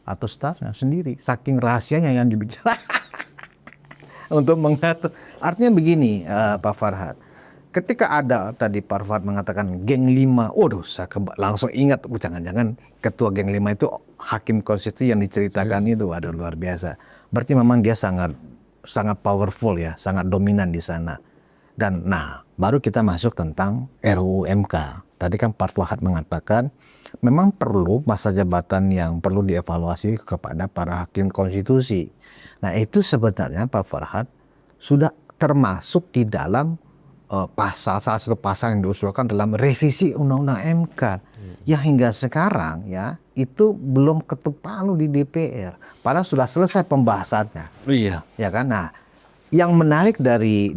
atau stafnya sendiri, saking rahasianya yang dibicarakan untuk mengatur. Artinya begini, Pak Farhad, ketika ada tadi Pak Farhad mengatakan geng 5, waduh saya langsung ingat, jangan-jangan ketua geng 5 itu hakim konstitusi yang diceritakan itu, waduh luar biasa. Berarti memang dia sangat powerful ya, sangat dominan di sana. Dan nah, baru kita masuk tentang RUU MK. Tadi kan Pak Fuad mengatakan memang perlu masa jabatan yang perlu dievaluasi kepada para hakim konstitusi. Nah itu sebenarnya Pak Farhad sudah termasuk di dalam salah satu pasal yang diusulkan dalam revisi Undang-Undang MK yang hingga sekarang ya itu belum ketuk palu di DPR. Padahal sudah selesai pembahasannya. Iya. Ya kan. Nah, yang menarik dari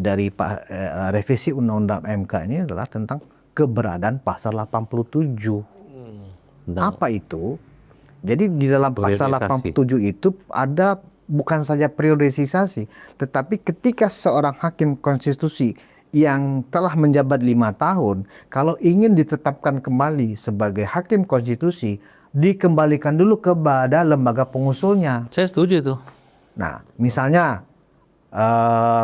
revisi Undang-Undang MK ini adalah tentang keberadaan pasal 87. Apa itu? Jadi di dalam pasal 87 itu ada bukan saja priorisasi, tetapi ketika seorang hakim konstitusi yang telah menjabat 5 tahun, kalau ingin ditetapkan kembali sebagai hakim konstitusi, dikembalikan dulu kepada lembaga pengusulnya. Saya setuju itu. Nah, misalnya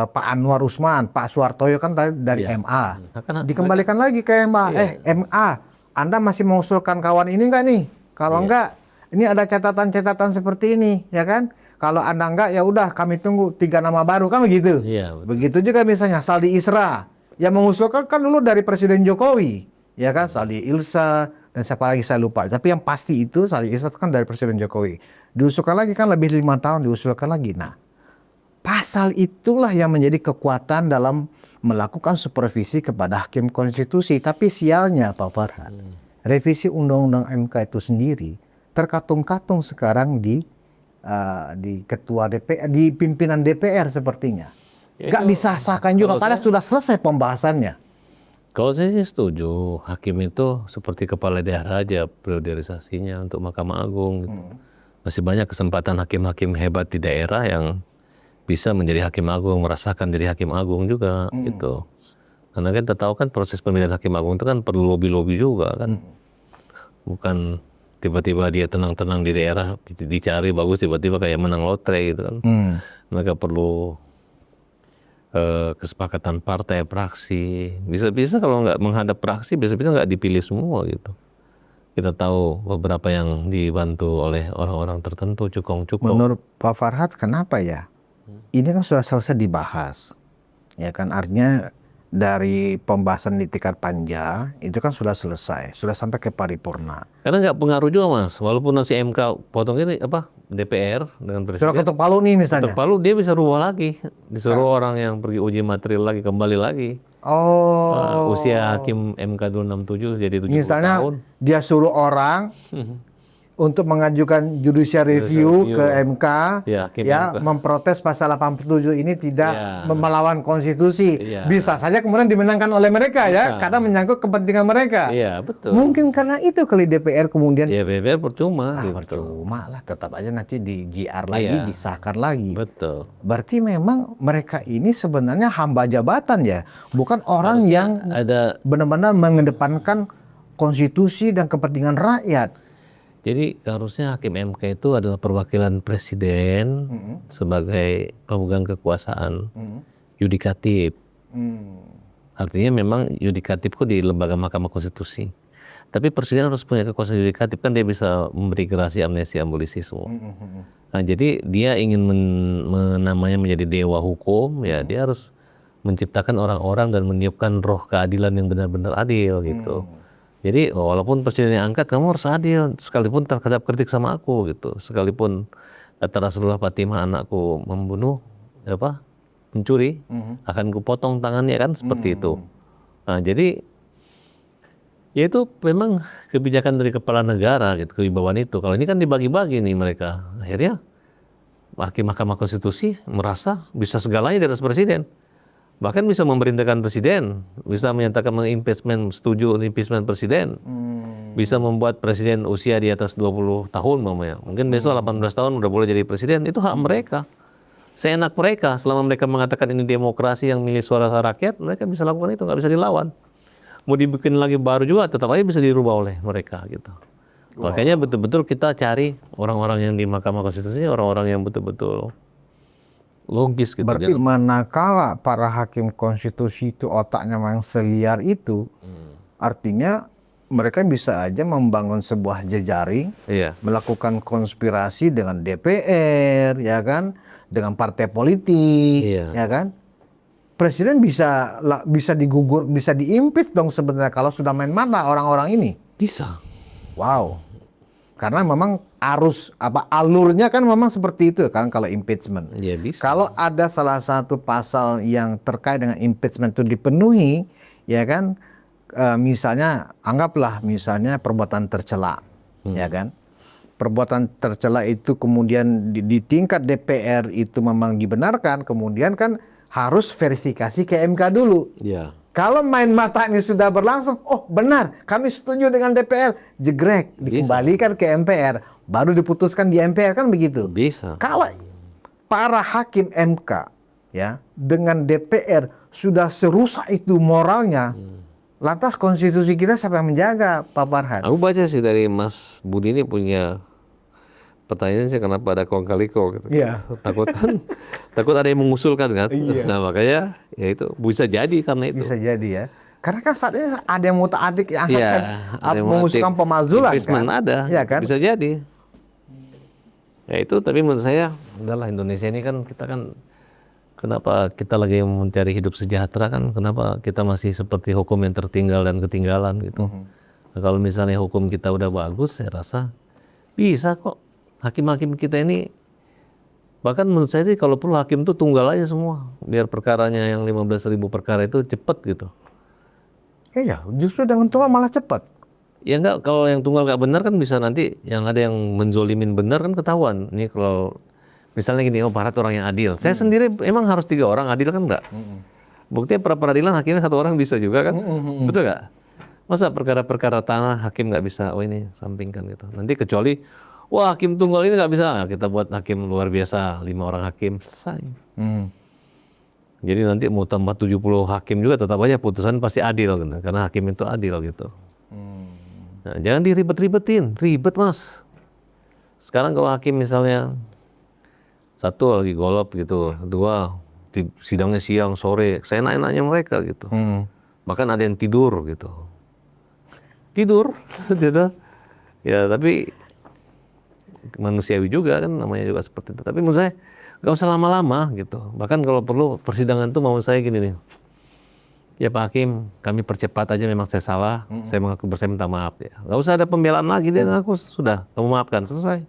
Pak Anwar Usman, Pak Suhartoyo kan dari MA, dikembalikan lagi ke MA. MA, Anda masih mengusulkan kawan ini nggak nih? Kalau enggak, ini ada catatan-catatan seperti ini, ya kan? Kalau Anda enggak, ya udah kami tunggu 3 nama baru, kan begitu. Iya, begitu juga misalnya Saldi Isra, yang mengusulkan kan dulu dari Presiden Jokowi, ya kan? Saldi Ilsa dan siapa lagi saya lupa. Tapi yang pasti itu Saldi Isra kan dari Presiden Jokowi. Diusulkan lagi kan lebih 5 tahun diusulkan lagi. Nah, pasal itulah yang menjadi kekuatan dalam melakukan supervisi kepada hakim konstitusi. Tapi sialnya Pak Farhad, revisi Undang-Undang MK itu sendiri terkatung-katung sekarang di ketua DPR, di pimpinan DPR sepertinya. Nggak disahkan juga karena sudah selesai pembahasannya. Kalau saya sih setuju, hakim itu seperti kepala daerah aja priorisasinya untuk Mahkamah Agung. Gitu. Masih banyak kesempatan hakim-hakim hebat di daerah yang bisa menjadi hakim agung, merasakan jadi hakim agung juga gitu. Karena kan kita tahu kan proses pemilihan hakim agung itu kan perlu lobby-lobby juga kan. Bukan tiba-tiba dia tenang-tenang di daerah, dicari bagus tiba-tiba kayak menang lotre gitu kan. Mereka perlu kesepakatan partai, praksi. Bisa-bisa kalau nggak menghadap praksi, bisa-bisa nggak dipilih semua gitu. Kita tahu beberapa yang dibantu oleh orang-orang tertentu, cukong-cukong. Menurut Pak Farhad, kenapa ya? Ini kan sudah selesai dibahas, ya kan? Artinya dari pembahasan di tingkat panja itu kan sudah selesai, sudah sampai ke paripurna. Karena nggak pengaruh juga Mas, walaupun nanti MK potong ini DPR dengan Sudah presiden, ketok palu nih misalnya. ketok palu dia bisa rubah lagi, disuruh orang yang pergi uji material lagi kembali lagi. Oh, Usia hakim MK 267 jadi 70 misalnya tahun. dia suruh orang untuk mengajukan judicial review ke MK, Ya, hakim ya, MK. memprotes pasal 87 ini tidak Ya. melawan konstitusi. Ya. Bisa saja kemudian dimenangkan oleh mereka ya, Bisa. karena menyangkut kepentingan mereka. Iya betul. Mungkin karena itu kali DPR kemudian Ya DPR percuma gitu. percuma lah, tetap aja nanti di GR lagi, Iya. disahkan lagi. Betul. Berarti memang mereka ini sebenarnya hamba jabatan ya, bukan orang yang Ada benar-benar mengedepankan konstitusi dan kepentingan rakyat. Jadi harusnya hakim MK itu adalah perwakilan presiden sebagai pemegang kekuasaan yudikatif. Artinya memang yudikatif kok di lembaga Mahkamah Konstitusi. Tapi presiden harus punya kekuasaan yudikatif, kan dia bisa memberi gerasi, amnesti, abolisi semua. Nah, jadi dia ingin namanya menjadi dewa hukum, ya dia harus menciptakan orang-orang dan meniupkan roh keadilan yang benar-benar adil gitu. Jadi walaupun presiden yang angkat, kamu harus adil sekalipun terhadap kritik sama aku gitu. Sekalipun kata Rasulullah, Fatimah anakku membunuh pencuri, akan kupotong tangannya, kan seperti itu. Nah, jadi ya itu memang kebijakan dari kepala negara gitu, kewibawaan itu. Kalau ini kan dibagi-bagi nih mereka. Akhirnya hakim Mahkamah Konstitusi merasa bisa segalanya di atas presiden. Bahkan bisa memerintahkan presiden, bisa menyatakan impeachment, setuju impeachment presiden, bisa membuat presiden usia di atas 20 tahun mamanya. Mungkin besok 18 tahun udah boleh jadi presiden, itu hak mereka. Seenak mereka, selama mereka mengatakan ini demokrasi yang milih suara rakyat, mereka bisa lakukan itu, nggak bisa dilawan. Mau dibikin lagi baru juga tetap aja bisa dirubah oleh mereka gitu. Makanya betul-betul kita cari orang-orang yang di Mahkamah Konstitusi, orang-orang yang betul-betul logis gitu. Berarti manakala para hakim konstitusi itu otaknya memang seliar itu, artinya mereka bisa aja membangun sebuah jejaring, Iya. melakukan konspirasi dengan DPR, ya kan, dengan partai politik, Iya. ya kan. Presiden bisa digugur, bisa diimpeach dong sebenarnya kalau sudah main mata orang-orang ini. Bisa. Wow. Karena memang alurnya kan memang seperti itu kan kalau impeachment. Ya bisa. Kalau ada salah satu pasal yang terkait dengan impeachment itu dipenuhi, ya kan, misalnya anggaplah misalnya perbuatan tercela, ya kan. Perbuatan tercela itu kemudian di tingkat DPR itu memang dibenarkan, kemudian kan harus verifikasi ke MK dulu. Ya. Kalau main mata ini sudah berlangsung, oh benar, kami setuju dengan DPR, jegrek, dikembalikan ke MPR, baru diputuskan di MPR, kan begitu. Bisa. Kalau para hakim MK ya dengan DPR sudah serusak itu moralnya, lantas konstitusi kita siapa yang menjaga, Pak Farhad? Aku baca sih dari Mas Budi ini punya pertanyaan sih, kenapa ada kong kali kong gitu. Iya. Takut ada yang mengusulkan kan. Iya. Nah makanya ya itu bisa jadi karena itu. Bisa jadi ya. Karena kan saat ini ada yang muta-adik yang Iya, ada yang mengusulkan motif pemakzulan impeachment kan. ada, Ya kan? bisa jadi. Ya itu, tapi menurut saya udahlah, Indonesia ini kan kita kan kenapa kita lagi mencari hidup sejahtera kan, kenapa kita masih seperti hukum yang tertinggal dan ketinggalan gitu. Nah, kalau misalnya hukum kita udah bagus, saya rasa bisa kok. Hakim-hakim kita ini, bahkan menurut saya sih kalau perlu hakim itu tunggal aja semua, biar perkaranya yang 15.000 perkara itu cepet gitu. Iya, justru dengan tunggal malah cepat. Ya enggak, kalau yang tunggal nggak benar kan bisa nanti yang ada yang menzolimin benar kan ketahuan. Ini kalau misalnya gini, oh Farhad orang yang adil. Saya sendiri emang harus 3 orang adil kan enggak? Buktinya peradilan hakimnya 1 orang bisa juga kan? Betul nggak? Masa perkara-perkara tanah hakim nggak bisa, oh ini sampingkan gitu. Nanti kecuali, wah hakim tunggal ini nggak bisa, kita buat hakim luar biasa, 5 orang hakim, selesai. Jadi nanti mau tambah 70 hakim juga tetap aja putusan pasti adil gitu. Karena hakim itu adil gitu. Nah, jangan diribet-ribetin, ribet Mas. Sekarang kalau hakim misalnya 1 lagi golop gitu, 2 sidangnya siang, sore. Saya nanya mereka gitu. Bahkan ada yang tidur gitu. Tidur, gitu. Ya tapi manusiawi juga kan, namanya juga seperti itu. Tapi menurut saya nggak usah lama-lama gitu. Bahkan kalau perlu persidangan itu mau saya gini nih. Ya Pak Hakim, kami percepat aja, memang saya salah. Saya mengaku bersalah, minta maaf ya. Nggak usah ada pembelaan lagi, dia ngaku sudah, kamu maafkan, selesai.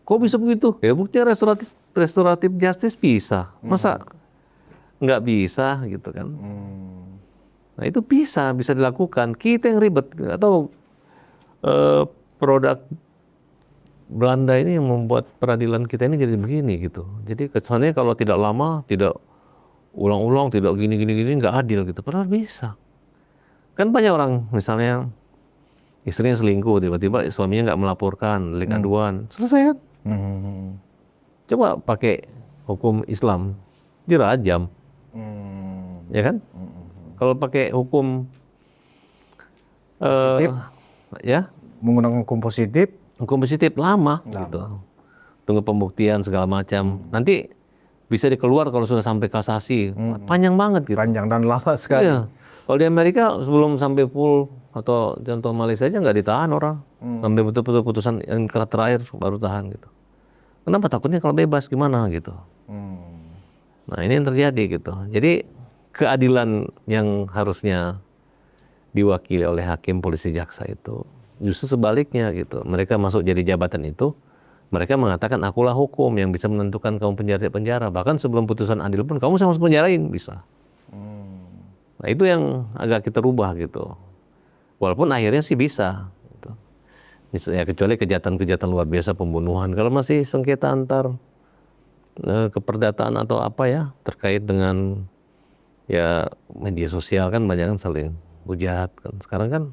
Kok bisa begitu? Ya buktinya restoratif justice bisa. Masa nggak bisa gitu kan? Nah itu bisa dilakukan. Kita yang ribet. Atau produk Belanda ini yang membuat peradilan kita ini jadi begini gitu. Jadi kesannya kalau tidak lama, tidak ulang-ulang, tidak gini nggak adil gitu. Padahal bisa. Kan banyak orang misalnya istrinya selingkuh, tiba-tiba suaminya nggak melaporkan, delik aduan, selesai kan? Coba pakai hukum Islam, dirajam, ya kan? Kalau pakai hukum Positif. ya Menggunakan hukum positif. hukum positif lama gitu. Tunggu pembuktian segala macam. Nanti bisa dikeluar kalau sudah sampai kasasi. Panjang banget gitu. Panjang dan lama sekali. Iya. Kalau di Amerika sebelum sampai full atau contoh Malaysia aja nggak ditahan orang. Sampai betul-betul putusan yang terakhir baru tahan gitu. Kenapa? Takutnya kalau bebas gimana gitu. Nah ini yang terjadi gitu. Jadi keadilan yang harusnya diwakili oleh hakim, polisi, jaksa itu justru sebaliknya gitu. Mereka masuk jadi jabatan itu, mereka mengatakan akulah hukum yang bisa menentukan kamu penjara. Bahkan sebelum putusan adil pun kamu sama penjarain bisa. Nah itu yang agak kita rubah gitu. Walaupun akhirnya sih bisa. Gitu. Misalnya kecuali kejahatan-kejahatan luar biasa, pembunuhan. Kalau masih sengketa antar keperdataan atau apa ya terkait dengan ya media sosial kan banyak kan saling hujat kan. Sekarang kan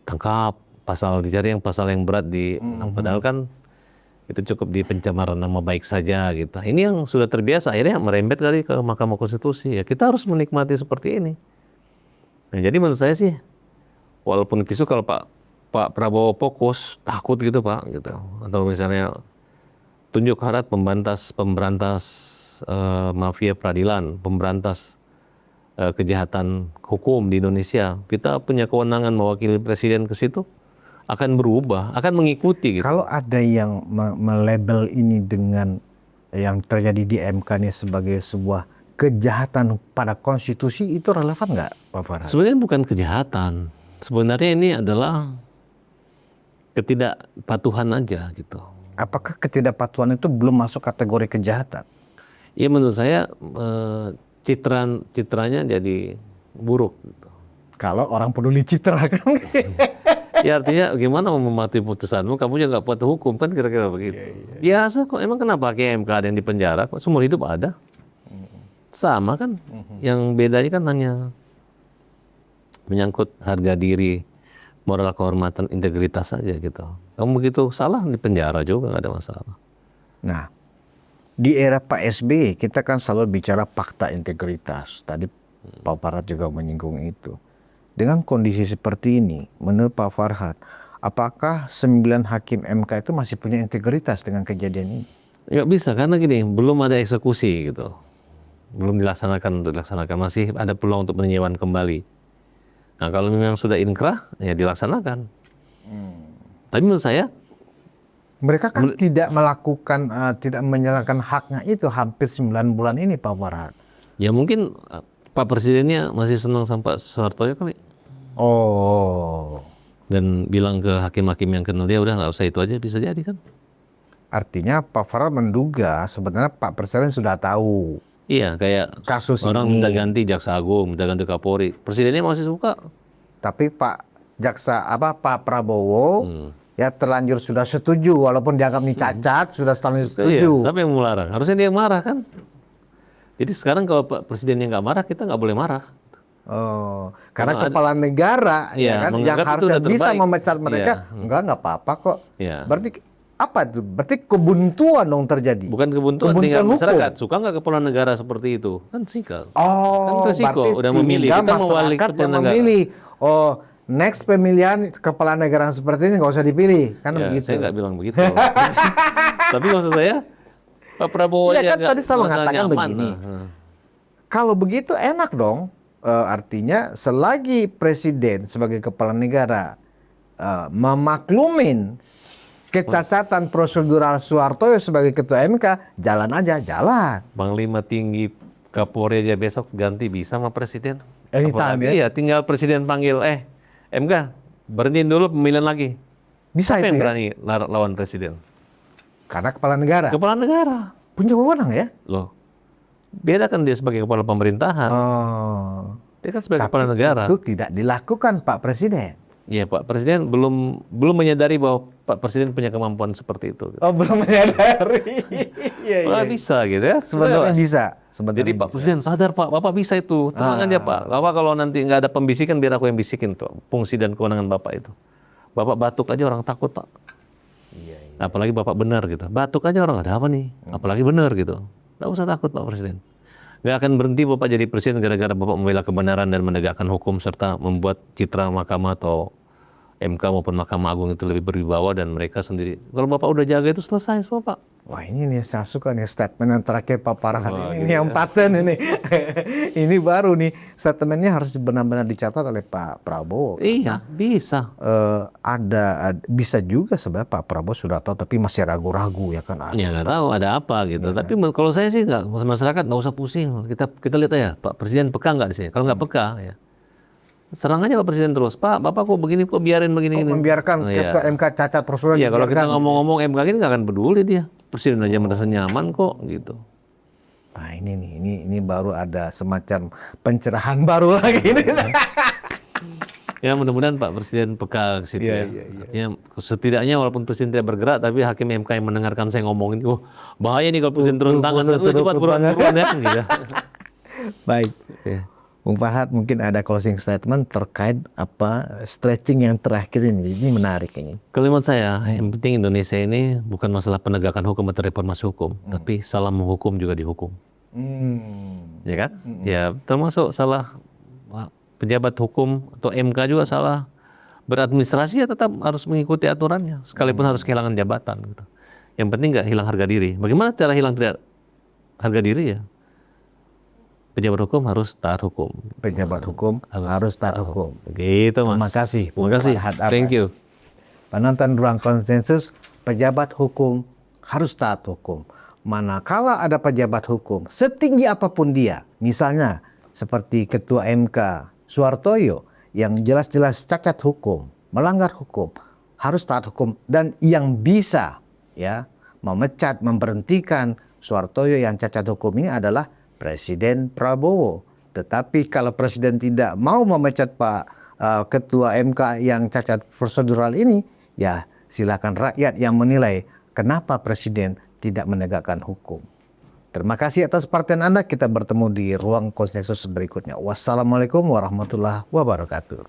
tangkap, pasal dicari yang pasal yang berat padahal kan itu cukup di pencemaran nama baik saja gitu. Ini yang sudah terbiasa akhirnya merembet kali ke Mahkamah Konstitusi. Ya kita harus menikmati seperti ini. Nah, jadi menurut saya sih walaupun kisah kalau Pak Prabowo fokus takut gitu Pak gitu. Atau misalnya tunjuk harat pemberantas mafia peradilan, pemberantas kejahatan hukum di Indonesia. Kita punya kewenangan mewakili presiden ke situ, akan berubah, akan mengikuti gitu. Kalau ada yang melabel ini dengan yang terjadi di MK ini sebagai sebuah kejahatan pada konstitusi, itu relevan nggak Pak Farhan? Sebenarnya bukan kejahatan. Sebenarnya ini adalah ketidakpatuhan aja gitu. Apakah ketidakpatuhan itu belum masuk kategori kejahatan? Ya menurut saya citranya jadi buruk gitu. Kalau orang peduli citra kan? Ya artinya gimana mau mematuhi putusanmu, kamu juga nggak patuh hukum kan kira-kira begitu. Biasa kok, emang kenapa KMK ada yang di penjara kok, seumur hidup ada. Sama kan, yang bedanya kan hanya menyangkut harga diri, moral kehormatan, integritas saja gitu. Kamu begitu salah di penjara juga nggak ada masalah. Nah, di era Pak SBY kita kan selalu bicara fakta integritas. Tadi Pak Farhad juga menyinggung itu. Dengan kondisi seperti ini, menurut Pak Farhad, apakah 9 hakim MK itu masih punya integritas dengan kejadian ini? Nggak bisa, karena gini, belum ada eksekusi gitu. Belum dilaksanakan untuk dilaksanakan. Masih ada peluang untuk peninjauan kembali. Nah kalau memang sudah inkrah, ya dilaksanakan. Tapi menurut saya, mereka kan tidak melakukan, tidak menjalankan haknya itu hampir 9 bulan ini Pak Farhad. Ya mungkin Pak Presidennya masih senang sama Pak Soeharto ya kali. Oh. Dan bilang ke hakim-hakim yang kenal dia, udah nggak usah itu aja, bisa jadi kan. Artinya Pak Farhad menduga sebenarnya Pak Presiden sudah tahu. Iya, kayak Kasus orang ini. minta ganti Jaksa Agung, minta ganti Kapolri. Presidennya masih suka. Tapi Pak Prabowo ya terlanjur sudah setuju walaupun dianggap ini cacat, sudah terlanjur setuju. Iya, siapa yang mau larang? Harusnya dia yang marah kan. Jadi sekarang kalau Pak Presidennya nggak marah, kita nggak boleh marah. Oh, karena Karena kepala negara Iya, ya kan yang menganggap itu harusnya udah bisa terbaik. memecat mereka, Iya. nggak apa-apa kok. Iya. Berarti apa itu? Berarti kebuntuan dong terjadi. Bukan kebuntuan, Kebuntuan tinggal hukum. masyarakat. Suka nggak kepala negara seperti itu? Kan sikal. Oh, Kan resiko, berarti udah memilih. tinggal Kita mewakili masyarakat kepala yang negara. memilih. Oh, next pemilihan kepala negara seperti ini nggak usah dipilih, kan Ya, begitu. saya nggak bilang begitu. Tapi maksud saya, Pak Prabowo Ya aja kan tadi saya merasa mengatakan nyaman. begini. Nah. Kalau begitu enak dong. Artinya selagi presiden sebagai kepala negara memaklumin kecacatan prosedural Soeharto sebagai ketua MK, jalan aja, jalan. Panglima tinggi Kapolri aja besok ganti bisa sama presiden. Anytime, Apalagi ya? ya tinggal presiden panggil, MK berhentiin dulu pemilihan lagi. Bisa Siapa itu yang ya? berani lawan presiden? Karena kepala negara Kepala negara. punya wewenang ya. Loh, beda kan dia sebagai kepala pemerintahan. Oh. Dia kan sebagai Tapi kepala negara. itu tidak dilakukan Pak Presiden. Ya Pak Presiden belum menyadari bahwa Pak Presiden punya kemampuan seperti itu. Oh, belum menyadari. Iya, Malah bisa gitu ya. Sebenarnya bisa. Jadi Sebenarnya Pak Presiden sadar Pak, Bapak bisa itu. Tenang aja Pak. Bapak kalau nanti nggak ada pembisikan biar aku yang bisikin tuh. Fungsi dan kewenangan Bapak itu. Bapak batuk aja orang takut Pak. Iya. Apalagi Bapak benar gitu. Batuk aja orang ada apa nih? Apalagi benar gitu. Nggak usah takut Pak Presiden. Nggak akan berhenti Bapak jadi presiden gara-gara Bapak membela kebenaran dan menegakkan hukum serta membuat citra mahkamah atau MK maupun Mahkamah Agung itu lebih berwibawa dan mereka sendiri. Kalau Bapak udah jaga itu selesai semua Pak. Wah, ini nih saya suka nih statement yang terakhir Pak Farhan. Wah, Ini gitu yang paten ini. Ini baru nih statementnya harus benar-benar dicatat oleh Pak Prabowo. Iya, bisa. Bisa juga sebenarnya Pak Prabowo sudah tahu tapi masih ragu-ragu ya kan. Ya nggak tahu ada apa gitu. Tapi kalau saya sih nggak, masyarakat nggak usah pusing. Kita lihat aja Pak Presiden peka nggak sih? Kalau nggak peka ya serang aja Pak Presiden terus. Pak, Bapak kok begini, kok biarin begini ini. Membiarkan ketua MK cacat prosedural. Iya, kalau kita dibiarkan. ngomong-ngomong MK ini nggak akan peduli dia. Presiden aja merasa nyaman kok gitu. Nah ini nih, ini baru ada semacam pencerahan baru lagi ini. Ya mudah-mudahan Pak Presiden peka ke situ ya. Artinya setidaknya walaupun Presiden tidak bergerak, tapi hakim MK yang mendengarkan saya ngomongin, bahaya nih kalau Presiden turun tangan. Cepat buruan ya. Gitu. Baik. Ya. Bung Farhad mungkin ada closing statement terkait apa stretching yang terakhir ini menarik ini. Kalimat saya, yang penting Indonesia ini bukan masalah penegakan hukum atau reformasi hukum, tapi salah menghukum juga dihukum. Ya kan? Ya termasuk salah pejabat hukum atau MK juga salah beradministrasi ya tetap harus mengikuti aturannya, sekalipun harus kehilangan jabatan. Gitu. Yang penting nggak hilang harga diri. Bagaimana cara hilang tidak harga diri ya? Pejabat hukum harus taat hukum. Pejabat hukum harus taat hukum. Gitu Mas. Terima kasih. Terima kasih. Thank you. Penonton Ruang Konsensus, pejabat hukum harus taat hukum. Manakala ada pejabat hukum, setinggi apapun dia, misalnya seperti Ketua MK Soehartoyo yang jelas-jelas cacat hukum, melanggar hukum, harus taat hukum dan yang bisa ya memecat, memberhentikan Soehartoyo yang cacat hukum ini adalah Presiden Prabowo. Tetapi kalau Presiden tidak mau memecat Pak Ketua MK yang cacat prosedural ini, ya silakan rakyat yang menilai kenapa Presiden tidak menegakkan hukum. Terima kasih atas perhatian Anda. Kita bertemu di Ruang Konsensus berikutnya. Wassalamualaikum warahmatullahi wabarakatuh.